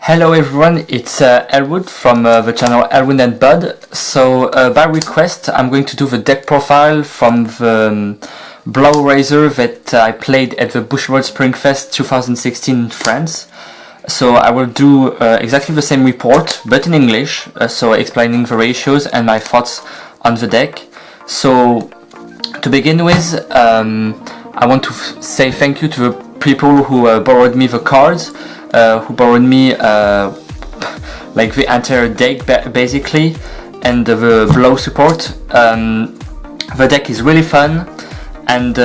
Hello everyone, it's Elwood from the channel Elwood and Bud. So by request I'm going to do the deck profile from the blau raizer that I played at the Bushworld Springfest 2016 in France. So I will do exactly the same report but in English, so explaining the ratios and my thoughts on the deck. So to begin with, I want to say thank you to the people who borrowed me the cards, who borrowed me like the entire deck basically, and the blau support. The deck is really fun, and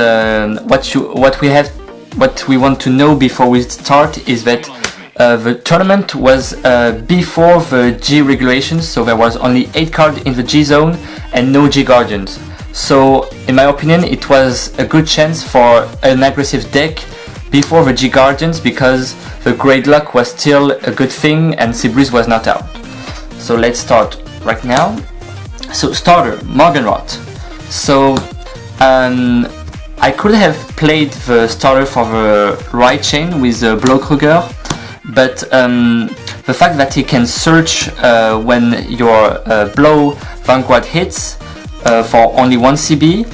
what we want to know before we start is that the tournament was before the G regulations, so there was only 8 cards in the G zone and no G guardians. So in my opinion it was a good chance for an aggressive deck before the G guardians, because the Great Luck was still a good thing and Seabreeze was not out. So let's start right now. So starter, morgenrot. So I could have played the starter for the right chain with blaukruger, but the fact that he can search when your blau Vanguard hits for only 1 CB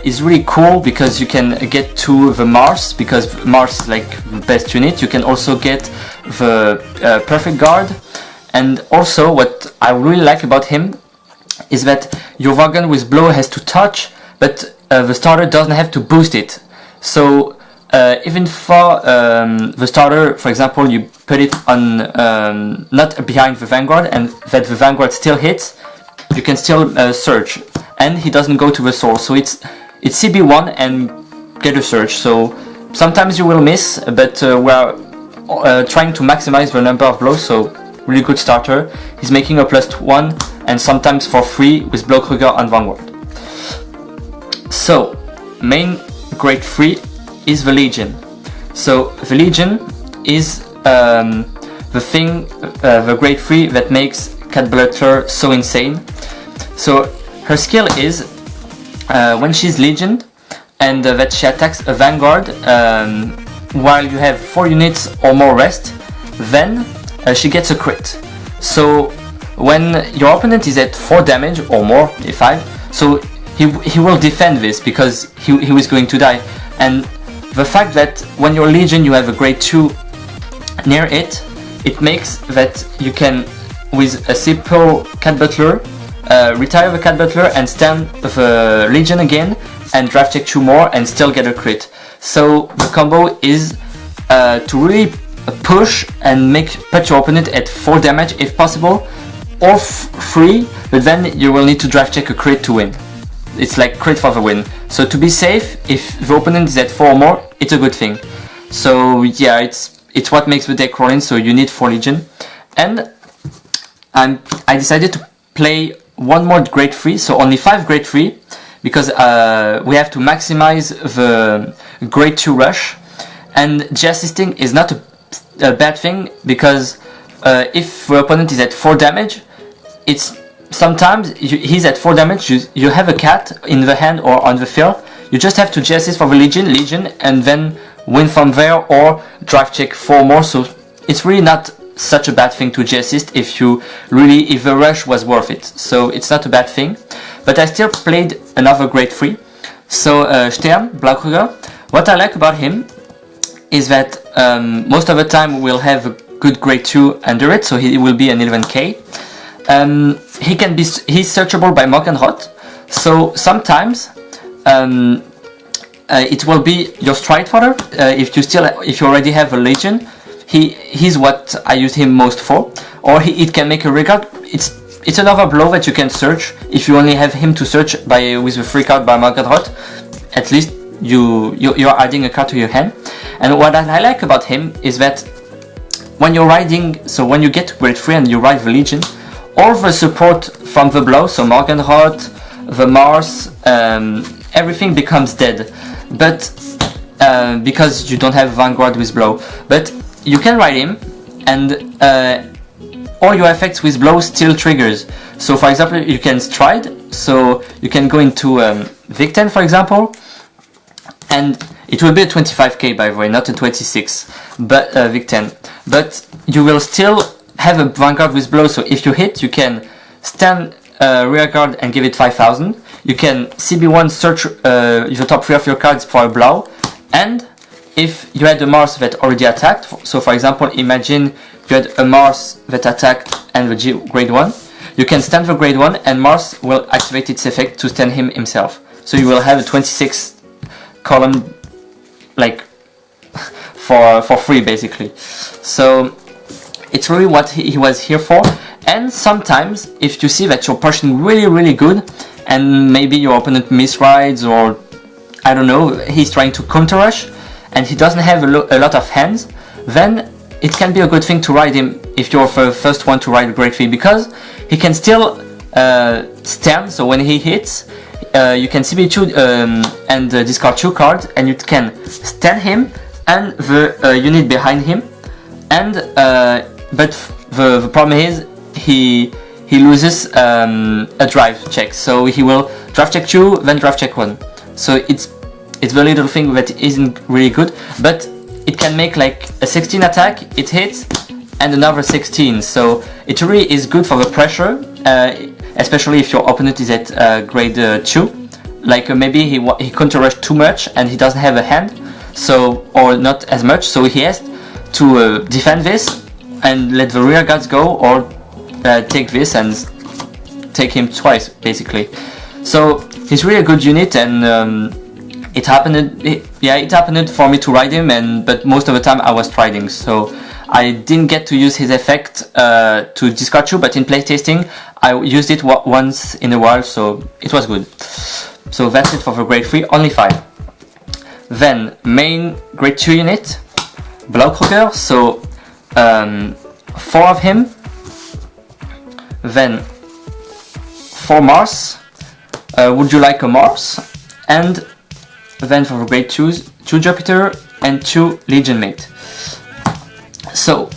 is really cool, because you can get to the Mars, because Mars is like the best unit. You can also get the perfect guard, and also what I really like about him is that your wagon with blau has to touch, but the starter doesn't have to boost it. So even for the starter, for example, you put it on not behind the Vanguard and that the Vanguard still hits, you can still search, and he doesn't go to the source, so it's CB1 and get a search. So sometimes you will miss, but we're trying to maximize the number of blows, so really good starter. He's making a +1 and sometimes for free with blaukruger and Vanguard. So main grade 3 is the Legion. So the Legion is the thing, the grade 3 that makes Grappler so insane. So her skill is when she's Legion and that she attacks a Vanguard while you have 4 units or more rest, then she gets a crit. So when your opponent is at 4 damage or more, 5, so he will defend this because he was going to die. And the fact that when you're Legion you have a grade 2 near it, it makes that you can, with a simple Grappler, retire the Grappler and stand the Legion again and draft check 2 more and still get a crit. So the combo is to really push and put your opponent at 4 damage if possible, or 3, but then you will need to draft check a crit to win. It's like crit for the win. So to be safe, if the opponent is at 4 or more, it's a good thing. So yeah, it's what makes the deck rolling, so you need 4 Legion. And I decided to play one more grade 3, so only 5 grade 3, because we have to maximize the grade 2 rush. And G-assisting is not a bad thing, because if the opponent is at 4 damage, it's sometimes he's at 4 damage, you have a cat in the hand or on the field, you just have to G-assist for the Legion, and then win from there or drive check 4 more. So it's really not such a bad thing to G-assist if the rush was worth it. So it's not a bad thing. But I still played another grade 3. So blaukruger. What I like about him is that most of the time we'll have a good grade 2 under it, so he will be an 11k. He's searchable by morgenrot. So sometimes it will be your stride fodder if you already have a Legion. He's what I use him most for, or it can make a regard. It's another blow that you can search if you only have him to search with a free card by morgenrot. At least you're adding a card to your hand. And what I like about him is that when you're riding, so when you get grade 3 and you ride the Legion, all the support from the blau, so morgenrot, the Mars, everything becomes dead. But because you don't have Vanguard with blau, but you can ride him, and all your effects with blau still triggers. So for example, you can stride, so you can go into vikten for example, and It will be a 25k by the way, not a 26, but vikten. But you will still have a Vanguard with blow, so if you hit, you can stand rear guard and give it 5000. You can CB1 search the top 3 of your cards for a blau, and if you had a Mars that already attacked, so for example, imagine you had a Mars that attacked and the grade 1, you can stand the grade 1 and Mars will activate its effect to stand him himself. So you will have a 26 column like for free basically. So it's really what he was here for. And sometimes if you see that you're pushing really good and maybe your opponent misrides, or I don't know, he's trying to counter rush and he doesn't have a lot of hands, then it can be a good thing to ride him if you're the first one to ride Great 3, because he can still stand. So when he hits, you can CB2 and discard 2 cards, and you can stand him and the unit behind him. And but the problem is he loses a drive check, so he will drive check 2, then drive check 1. So it's the little thing that isn't really good, but it can make like a 16 attack, it hits, and another 16. So it really is good for the pressure, especially if your opponent is at grade 2. Like maybe he counter rushed too much and he doesn't have a hand, so, or not as much, so he has to defend this and let the rear guards go, or take this and take him twice basically. So he's really a good unit, and it happened for me to ride him, but most of the time I was trading, so I didn't get to use his effect to discard 2, but in playtesting I used it once in a while, so it was good. So that's it for the grade 3, only 5. Then main grade 2 unit, blaukruger, so 4 of him, then 4 Mars, would you like a Mars, and then for the grade 2s, 2 Jupiter and 2 Legion Mate. So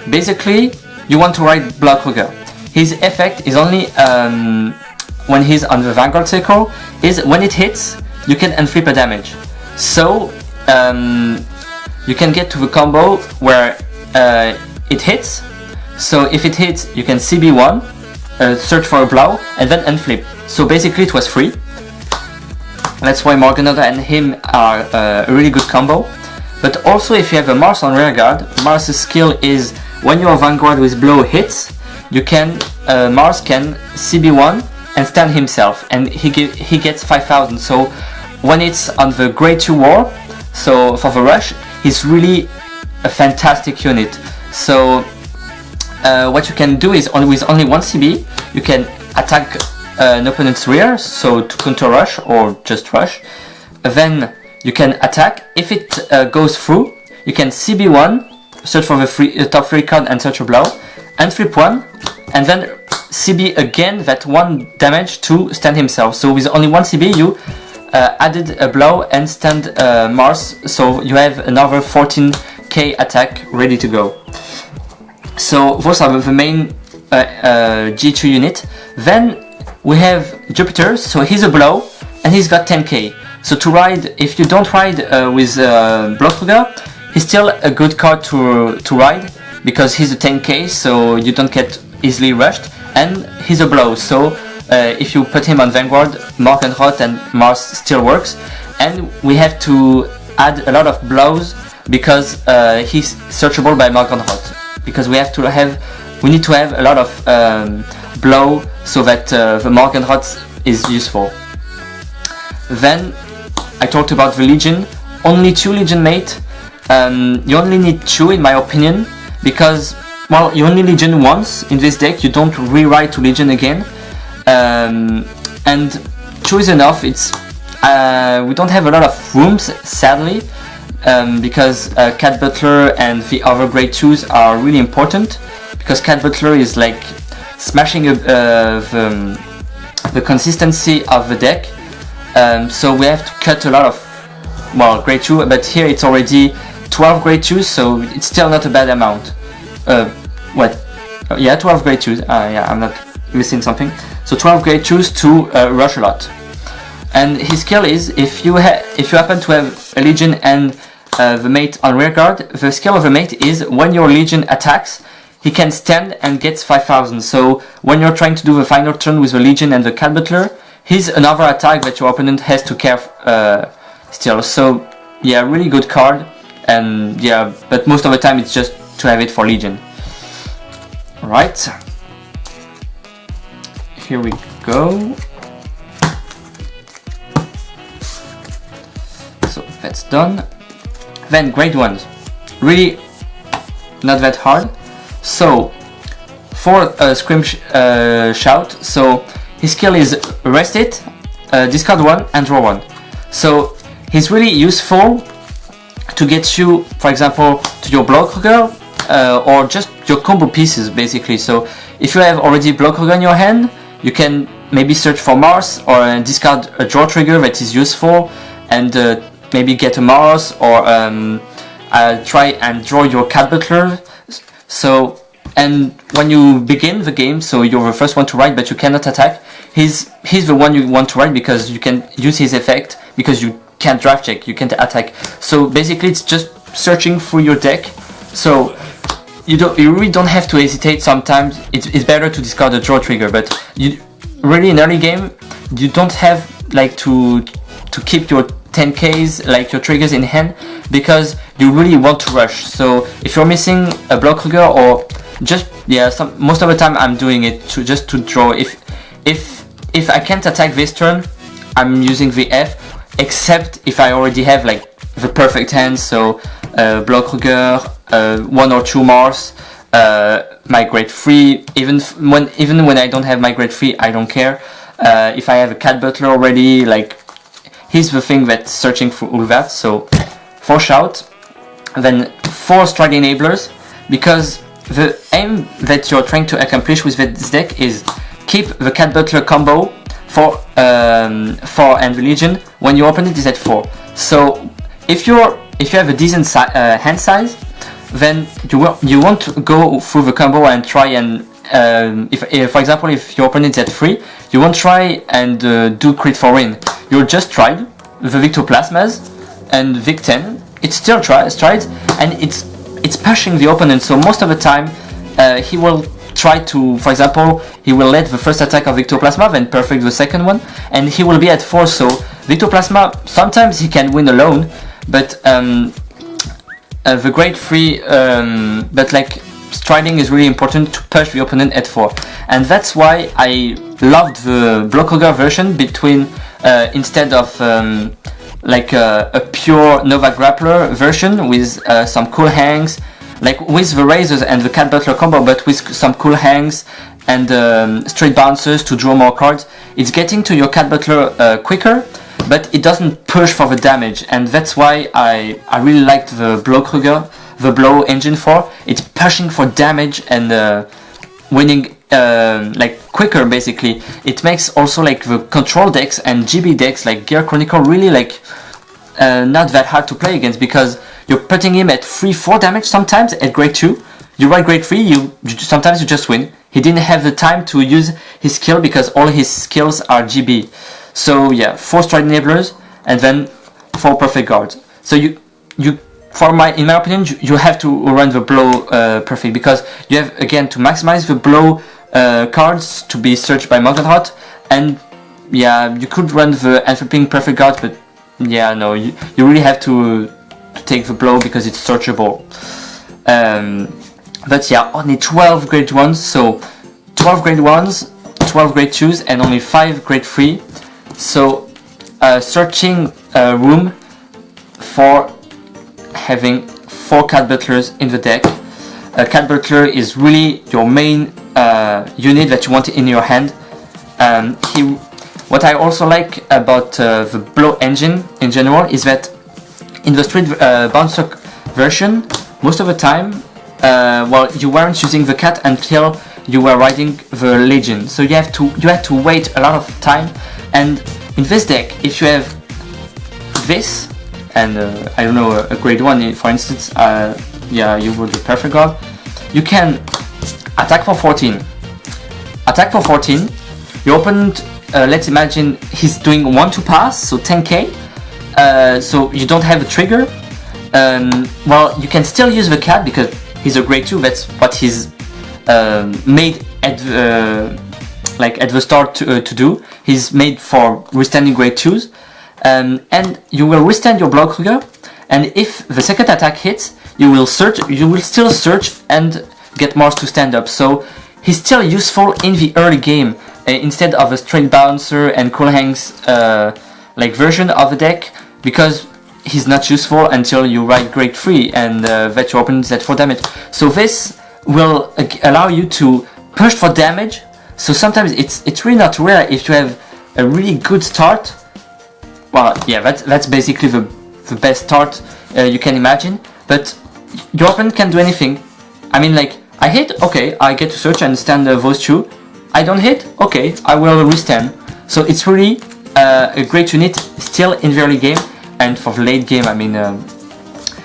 basically you want to ride blaukruger. His effect is only when he's on the Vanguard circle, is when it hits you can unflip a damage. So you can get to the combo where it hits. So if it hits, you can CB1, search for a blau, and then unflip. So basically it was free. That's why morgenrot and him are a really good combo. But also if you have a Mars on rearguard, Mars' skill is when your Vanguard with blow hits, you can Mars can CB1 and stand himself, and he gets 5000. So when it's on the grade 2 war, so for the rush, he's really a fantastic unit. So what you can do is with only 1 CB, you can attack an opponent's rear, so to counter rush or just rush. Then you can attack. If it goes through, you can CB1, search for the top 3 card and search a blau, and flip 1, and then CB again that 1 damage to stand himself. So with only 1 CB you added a blau and stand Mars, so you have another 14k attack ready to go. So those are the main G2 unit. Then we have Jupiter, so he's a blow and he's got 10k. So to ride, if you don't ride with blaukruger, he's still a good card to ride, because he's a 10k, so you don't get easily rushed, and he's a blow, so if you put him on Vanguard, morgenrot and Mars still works. And we have to add a lot of blows because he's searchable by morgenrot, because we need to have a lot of blow so that the morgenrot is useful. Then I talked about the Legion, only 2 Legion Mate. You only need 2 in my opinion, because well, you only Legion once in this deck, you don't rewrite to Legion again, and 2 is enough. It's we don't have a lot of rooms sadly, because Cat Butler and the other grade 2s are really important, because Cat Butler is like smashing the consistency of the deck. So we have to cut a lot of grade 2, but here it's already 12 grade 2s, so it's still not a bad amount. 12 grade 2s, yeah, I'm not missing something. So 12 grade 2s to rush a lot. And his skill is, if you happen to have a Legion and the mate on rear guard, the skill of the mate is when your Legion attacks, he can stand and gets 5000. So when you're trying to do the final turn with the Legion and the Cat Butler, he's another attack that your opponent has to care still. So yeah, really good card. And yeah, but most of the time it's just to have it for Legion. Alright. Here we go. So that's done. Then grade ones, really not that hard. So for scream shout, so his skill is rest it, discard one and draw one. So he's really useful to get you, for example, to your blaukruger or just your combo pieces basically. So if you have already blaukruger in your hand, you can maybe search for Mars or discard a draw trigger that is useful and maybe get a Mars or try and draw your Cat Butler. So, and when you begin the game, so you're the first one to ride but you cannot attack, he's the one you want to ride because you can use his effect, because you can't draft check, you can't attack. So basically it's just searching through your deck. So you really don't have to hesitate. Sometimes it's better to discard a draw trigger, but you really in early game you don't have like to keep your 10Ks, like your triggers in hand, because you really want to rush. So if you're missing a blaukruger or just most of the time I'm doing it just to draw. If I can't attack this turn, I'm using the F, except if I already have like the perfect hand, so blaukruger, 1 or 2 Mars, my grade 3, even when I don't have my grade 3, I don't care. If I have a Cat Butler already, like he's the thing that's searching for all that. So 4 shout, then 4 stride enablers, because the aim that you're trying to accomplish with this deck is keep the Cat Butler combo for and the Legion when your opponent is at 4. So if you have a decent hand size, then you won't go through the combo and try and if for example if your opponent is at 3, you won't try and do crit for win. You'll just try the viktoplasmas and vikten. It's still strides and it's pushing the opponent. So most of the time he will try to, for example, he will let the first attack of viktoplasma, then perfect the second one, and he will be at 4. So viktoplasma, sometimes he can win alone, but the grade 3, but like striding is really important to push the opponent at 4, and that's why I loved the blaukruger version between instead of like a pure Nova Grappler version with some cool hangs, like with the raizers and the Cat Butler combo, but with some cool hangs and straight bouncers to draw more cards. It's getting to your Cat Butler quicker, but it doesn't push for the damage, and that's why I really liked the blaukruger, the blow engine 4. It's pushing for damage and winning like quicker basically. It makes also like the control decks and GB decks like Gear Chronicle really like not that hard to play against, because you're putting him at 3-4 damage sometimes at grade 2. You ride grade 3, sometimes you just win. He didn't have the time to use his skill because all his skills are GB. So yeah, 4 stride enablers and then 4 perfect guards. So in my opinion, you have to run the blow perfect, because you have again to maximize the blow cards to be searched by morgenrot, and yeah, you could run the anthroping perfect guards, but yeah, no, you really have to take the blow because it's searchable. But yeah, only 12 grade 1s, so 12 grade 1s, 12 grade 2s, and only 5 grade 3. So searching room for having 4 Cat Butlers in the deck. A Cat Butler is really your main unit that you want in your hand. What I also like about the blow engine in general is that in the straight bouncer version, most of the time, well, you weren't using the cat until you were riding the Legion, so you had to wait a lot of time. And in this deck, if you have this and I don't know, a grade 1 for instance, yeah, you would be perfect guard, you can attack for 14. Attack for 14, your opponent let's imagine he's doing 1-2 pass, so 10k, so you don't have a trigger. Well, you can still use the cat because he's a grade 2, that's what he's made at the start to do. He's made for withstanding grade 2s, and you will withstand your blaukruger, and if the second attack hits, you will still search and get Mars to stand up. So he's still useful in the early game instead of a straight bouncer and cool hangs like version of the deck, because he's not useful until you ride grade 3 and that your opponent is at 4 damage. So this will allow you to push for damage. So sometimes it's really not rare if you have a really good start. Well, yeah, that's basically the best start you can imagine. But your opponent can do anything. I mean, like, I hit, okay, I get to search and stand those two. I don't hit, okay, I will restand. So it's really a great unit still in the early game. And for the late game, I mean,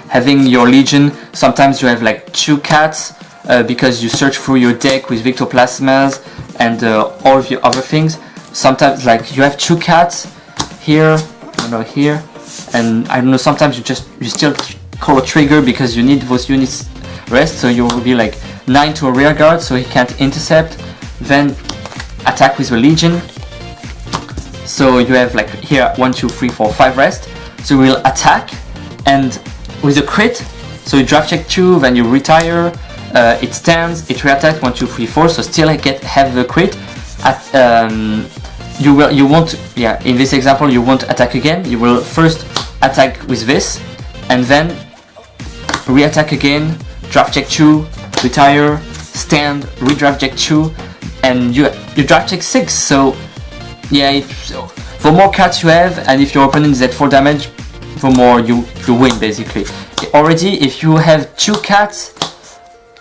having your Legion, sometimes you have like 2 cats because you search through your deck with viktoplasmas and all of your other things. Sometimes like you have 2 cats here, here, and I don't know, sometimes you still call a trigger because you need those units rest, so you will be like 9 to a rear guard so he can't intercept, then attack with the Legion. So you have like here 1, 2, 3, 4, 5 rest. So you will attack, and with a crit, so you draft check 2, then you retire, it stands, it reattacks 1, 2, 3, 4, so still have the crit. You won't, yeah, in this example you won't attack again, you will first attack with this, and then re-attack again, draft check 2, retire, stand, redraft check 2, and you draft check 6, so yeah, the more cards you have, and if your opponent is at 4 damage, the more you win basically. Already, if you have 2 cats,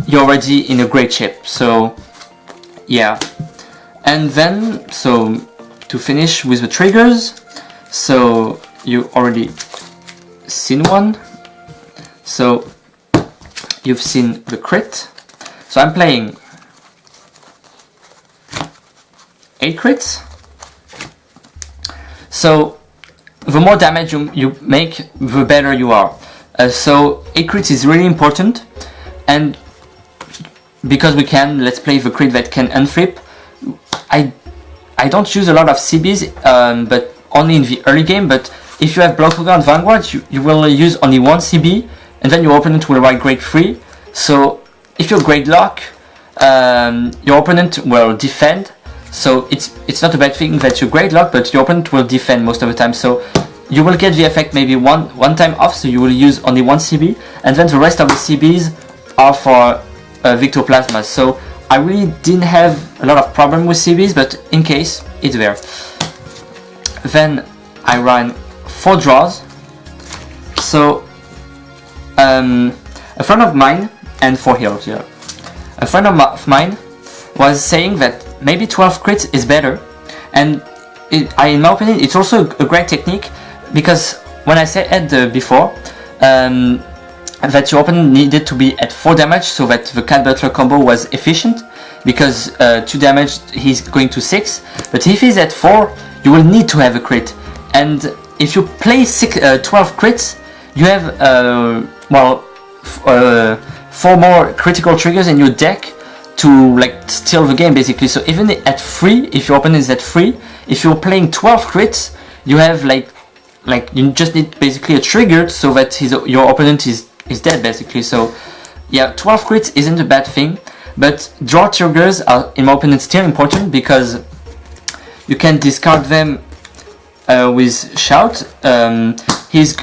you're already in a great shape. So yeah, and then so to finish with the triggers, so you already seen one. So you've seen the crit. So I'm playing 8 crits. So the more damage you make, the better you are. So 8 crits is really important, and because we can, let's play the crit that can unflip. I don't use a lot of CBs, but only in the early game. But if you have blaukruger and Vanguard, you will use only 1 CB, and then your opponent will ride grade 3. So if you're grade lock, your opponent will defend. So it's not a bad thing that you grade lock, but your opponent will defend most of the time. So you will get the effect maybe one time off, so you will use only 1 CB, and then the rest of the CBs are for viktoplasma. So I really didn't have a lot of problem with CBs, but in case, it's there. Then I ran 4 draws. So a friend of mine, and 4 heroes, yeah. A friend of mine was saying that maybe 12 crits is better, and in my opinion it's also a great technique, because when I said before that your opponent needed to be at 4 damage so that the cat butler combo was efficient, because 2 damage he's going to 6, but if he's at 4 you will need to have a crit, and if you play 12 crits you have 4 more critical triggers in your deck to like steal the game basically. So even at 3, if your opponent is at 3, if you're playing 12 crits, you have like you just need basically a trigger so that your opponent is dead basically. So yeah, 12 crits isn't a bad thing, but draw triggers are in my opinion still important, because you can discard them with shout. He's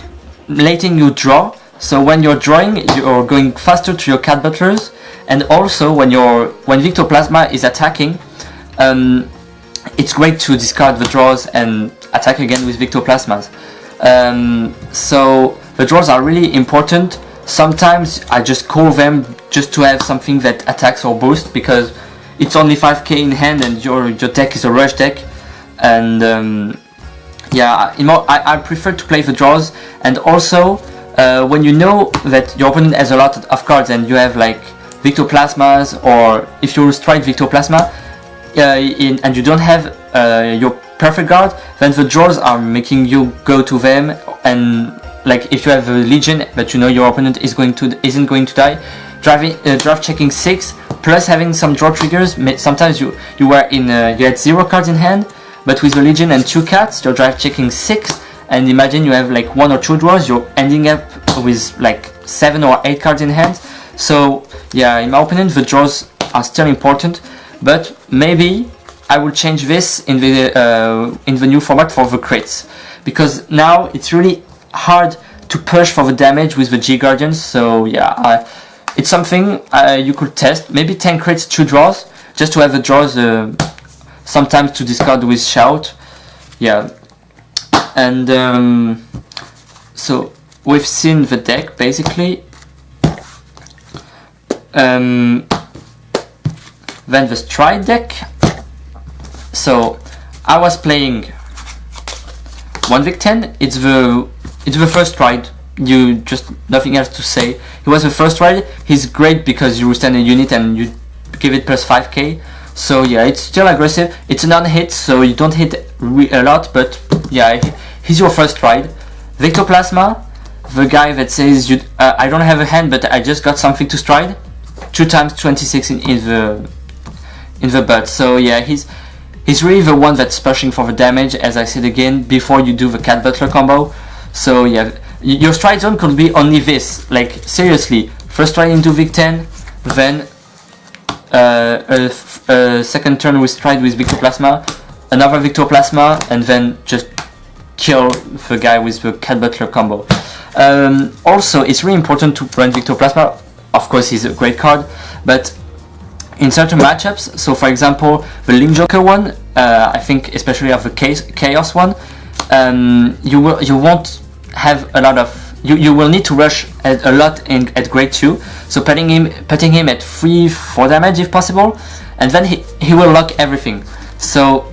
letting you draw, so when you're drawing you're going faster to your cat butlers. And also when viktoplasma is attacking, it's great to discard the draws and attack again with viktoplasmas. So the draws are really important. Sometimes I just call them just to have something that attacks or boosts, because it's only 5k in hand and your deck is a rush deck. And yeah, I prefer to play the draws. And also when you know that your opponent has a lot of cards and you have like viktoplasmas, or if you strike viktoplasma and you don't have perfect guard, then the draws are making you go to them, and like if you have a legion but you know your opponent isn't going to die, draft checking 6 plus having some draw triggers. Sometimes you had 0 cards in hand, but with the legion and 2 cats you're draft checking 6, and imagine you have like 1 or 2 draws, you're ending up with like 7 or 8 cards in hand. So yeah, in my opinion the draws are still important, but maybe I will change this in the new format for the crits, because now it's really hard to push for the damage with the G Guardians. So yeah, it's something you could test. Maybe 10 crits, 2 draws, just to have the draws sometimes to discard with shout. Yeah, and so we've seen the deck basically. Then the stride deck. So I was playing one vikten. It's the first stride. You just nothing else to say. He was the first stride. He's great because you stand a unit and you give it plus 5k. So yeah, it's still aggressive. It's a non-hit, so you don't hit a lot, but yeah, he's your first stride. Viktoplasma, the guy that says I don't have a hand, but I just got something to stride. 2 times 26 in the butt. So yeah, he's really the one that's pushing for the damage, as I said again, before you do the cat butler combo. So yeah, your stride zone could be only this, like seriously, first stride into vikten, then a second turn with stride with viktoplasma, another viktoplasma, and then just kill the guy with the cat butler combo. Also, it's really important to run viktoplasma. Of course, he's a great card, but in certain matchups, so for example, the Link Joker one, I think especially of the Chaos one, you won't have a lot of. You will need to rush a lot at grade 2, so putting him at 3-4 damage if possible, and then he will lock everything. So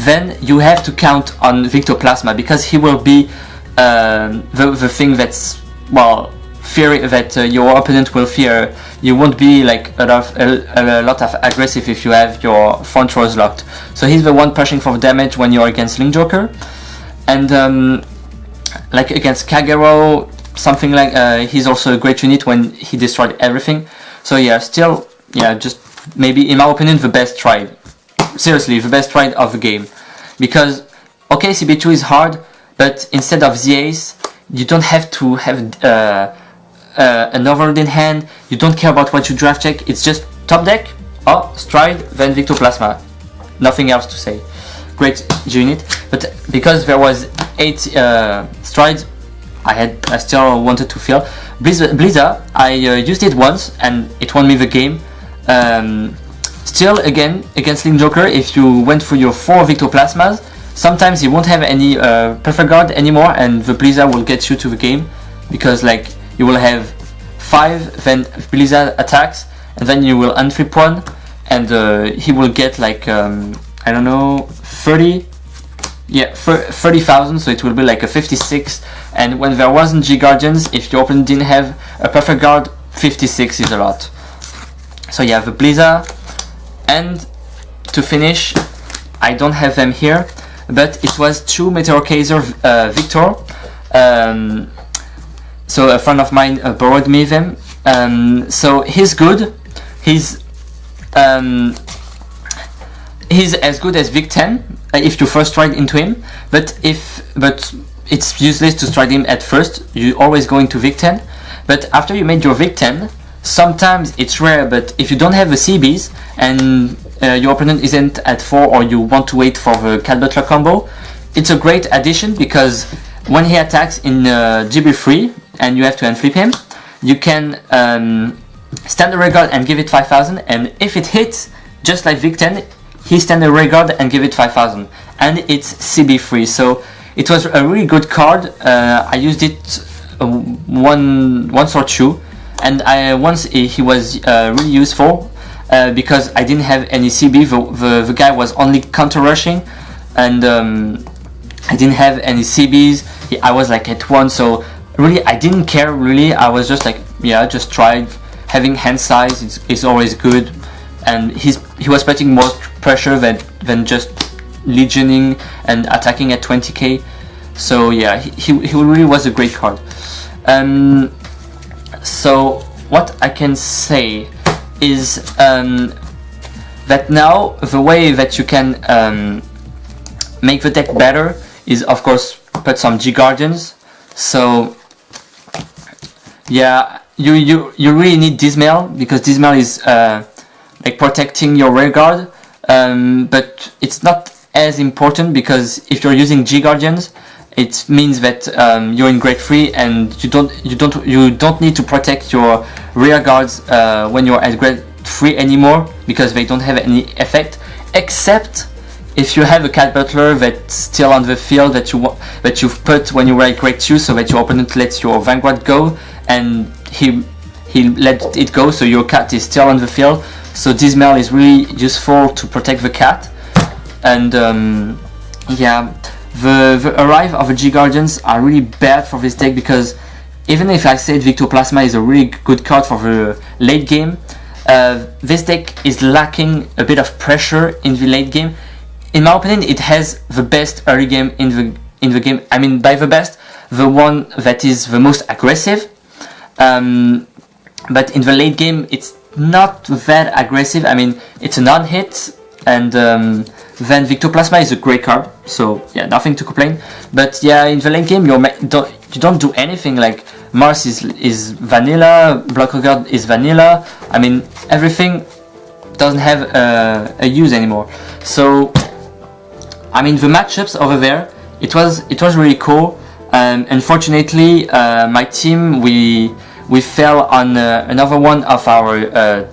then you have to count on viktoplasma, because he will be the thing that's, well, fear that your opponent will fear. You won't be like a lot of aggressive if you have your front rows locked. So he's the one pushing for damage when you're against Link Joker, and like against Kagero, something like he's also a great unit when he destroyed everything. So yeah, still, yeah, just maybe in my opinion the best trade. Seriously, the best trade of the game, because okay, CB2 is hard, but instead of the ace, you don't have to have an overload in hand. You don't care about what you draft check. It's just top deck, stride, then viktoplasma. Nothing else to say. Great unit, but because there was 8 strides, I still wanted to feel blizza. I used it once and it won me the game. Still, again, against Link Joker, if you went for your 4 viktoplasmas, sometimes you won't have any perfect guard anymore, and the blizza will get you to the game, because like you will have 5, then blizza attacks, and then you will unflip 1, and he will get like I don't know, 30, yeah, 30,000, so it will be like a 56. And when there wasn't G Guardians, if your opponent didn't have a perfect guard, 56 is a lot. So yeah, the blizza. And to finish, I don't have them here, but it was 2 meteokaiser Victor. So a friend of mine borrowed me them. So he's good. He's as good as vikten if you first stride into him, but it's useless to stride him at first. You're always going to vikten, but after you made your vikten, sometimes it's rare, but if you don't have the CBs and your opponent isn't at 4, or you want to wait for the cat butler combo, it's a great addition, because when he attacks in GB3 and you have to unflip him, you can stand a regard and give it 5,000, and if it hits, just like vikten, he stand a regard and give it 5,000, and it's CB3. So it was a really good card. I used it once or 2, and once he was really useful because I didn't have any CB. The guy was only counter rushing, and I didn't have any CBs. I was like at 1, so really I didn't care. Really, I was just like, yeah, just tried. Having hand size is always good, and he was putting more pressure than just legioning and attacking at 20k. So yeah, he really was a great card. So what I can say is that now the way that you can make the deck better is, of course, put some G Guardians. So yeah, you really need Dismail, because Dismail is like protecting your rear guard, but it's not as important, because if you're using G Guardians, it means that you're in grade 3 and you don't need to protect your rear guards when you're at grade 3 anymore, because they don't have any effect, except if you have a Cat Butler that's still on the field that you've put when you were at grade 2, so that your opponent lets your Vanguard go and he let it go, so your cat is still on the field. So Dismail is really useful to protect the cat. And yeah, the arrive of the G Guardians are really bad for this deck, because even if I said Viktoplasma is a really good card for the late game, this deck is lacking a bit of pressure in the late game. In my opinion, it has the best early game in the game. I mean, by the best, the one that is the most aggressive. But in the late game, it's not that aggressive. I mean, it's a non-hit, and then Viktoplasma is a great card, so yeah, nothing to complain. But yeah, in the late game, you don't do anything. Like Mars is vanilla, blaukruger is vanilla. I mean, everything doesn't have a use anymore. So I mean, the matchups over there, it was really cool. Unfortunately, my team, we fell on another one of our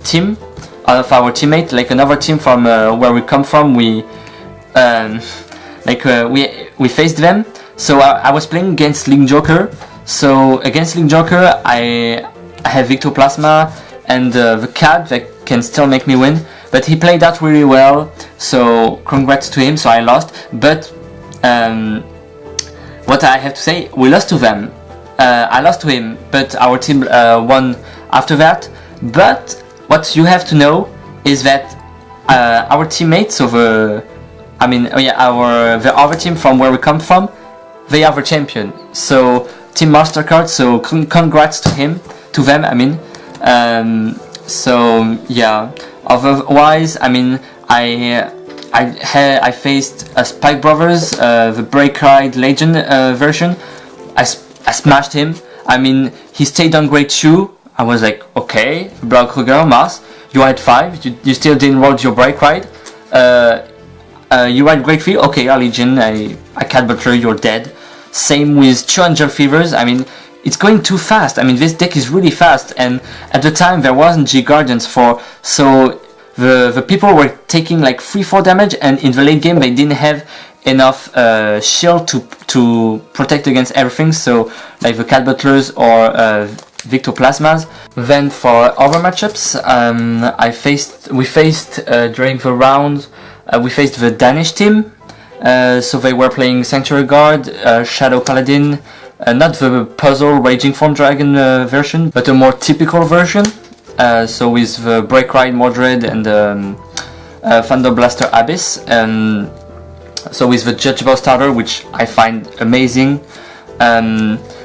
teammate, like another team from where we come from. We faced them. So I was playing against Link Joker. So against Link Joker, I have Viktoplasma and the cat that can still make me win. But he played that really well, so congrats to him. So I lost, but what I have to say, we lost to them. I lost to him, but our team won after that. But what you have to know is that our teammates, so the other team from where we come from, they are the champion. So Team Mastercard. So congrats to them. I mean, so yeah. Otherwise, I mean, I faced a Spike Brothers, the Break Ride Legend version. I smashed him. I mean, he stayed on grade 2. I was like, okay, blaukruger, Mars, you had 5. You still didn't roll your Break Ride. You had grade 3. Okay, Legion, I Cat Butler, you're dead. Same with 200 Fevers. I mean, it's going too fast. I mean, this deck is really fast, and at the time there wasn't G Guardians so the people were taking like 3-4 damage, and in the late game they didn't have enough shield to protect against everything, so like the Cat Butlers or Viktoplasmas. Then for other matchups, we faced during the round, we faced the Danish team. So they were playing Sanctuary Guard, Shadow Paladin, not the puzzle Raging Form Dragon version, but a more typical version. So with the Break Ride Mordred and Thunder Blaster Abyss, and so with the Judge Bow starter, which I find amazing.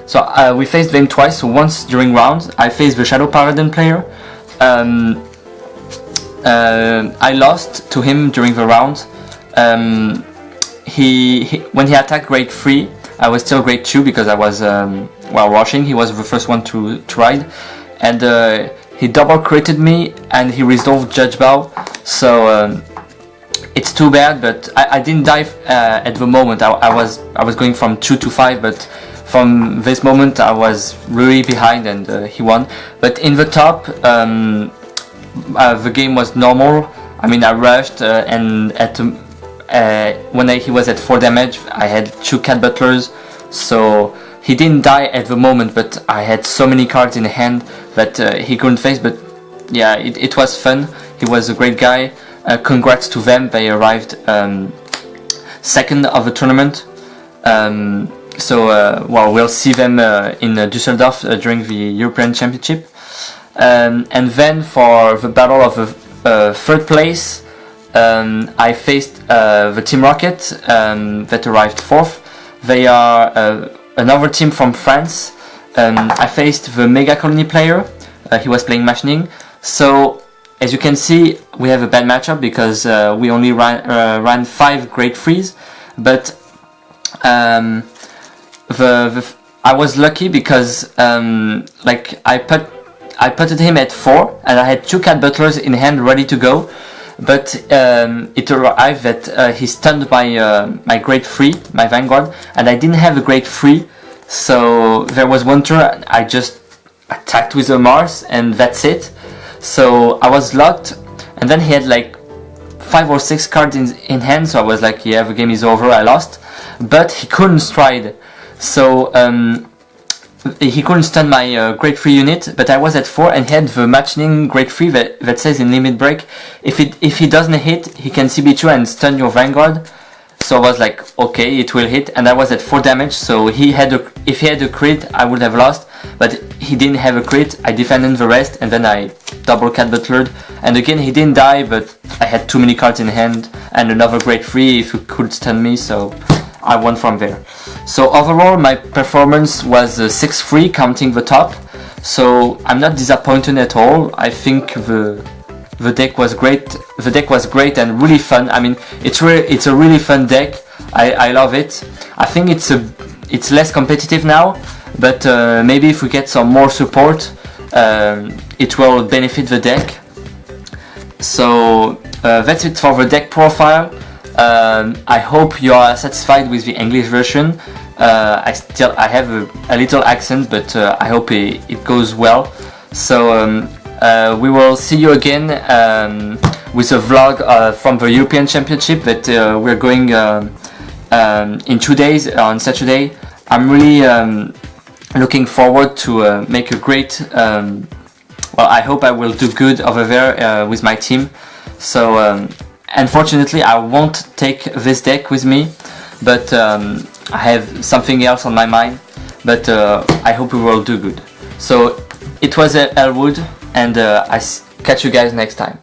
So we faced them twice. So once during rounds, I faced the Shadow Paladin player. I lost to him during the round. When he attacked grade 3, I was still grade 2 because I was while rushing. He was the first one to ride, and he double critted me and he resolved Judge Bow. So it's too bad, but I didn't die at the moment. I was going from 2 to 5, but from this moment I was really behind, and he won. But in the top, the game was normal. I mean, I rushed and at when he was at 4 damage, I had 2 Cat Butlers, so he didn't die at the moment, but I had so many cards in hand that he couldn't face. But yeah, it was fun. He was a great guy. Congrats to them. They arrived second of the tournament. Well, we'll see them in Düsseldorf during the European Championship. And then for the battle of the third place, I faced the Team Rocket that arrived 4th. They are another team from France. I faced the Mega Colony player. He was playing machining. So as you can see, we have a bad matchup because we only ran 5 grade 3s. But I was lucky because like I putted him at 4 and I had 2 cat butlers in hand ready to go. But it arrived that he stunned my grade 3, my Vanguard, and I didn't have a grade 3, so there was one turn I just attacked with a Mars and that's it. So I was locked, and then he had like 5 or 6 cards in hand, so I was like, yeah, the game is over, I lost. But he couldn't stride, so he couldn't stun my grade 3 unit, but I was at 4 and he had the matching grade 3 that says in limit break, if he doesn't hit, he can CB2 and stun your Vanguard. So I was like, okay, it will hit, and I was at 4 damage, so if he had a crit, I would have lost, but he didn't have a crit. I defended the rest, and then I double cat butlered, and again he didn't die, but I had too many cards in hand, and another grade 3 if he could stun me, so I won from there. So overall my performance was 6-3 counting the top, so I'm not disappointed at all. I think the deck was great. The deck was great and really fun. I mean, it's a really fun deck. I love it. I think it's less competitive now, but maybe if we get some more support, it will benefit the deck. So that's it for the deck profile. I hope you are satisfied with the English version. I have a little accent, but I hope it goes well. So we will see you again with a vlog from the European Championship that we're going in 2 days on Saturday. I'm really looking forward to make a great, well, I hope I will do good over there with my team. So unfortunately I won't take this deck with me, but I have something else on my mind, but I hope we will do good. So it was Elwood, and I catch you guys next time.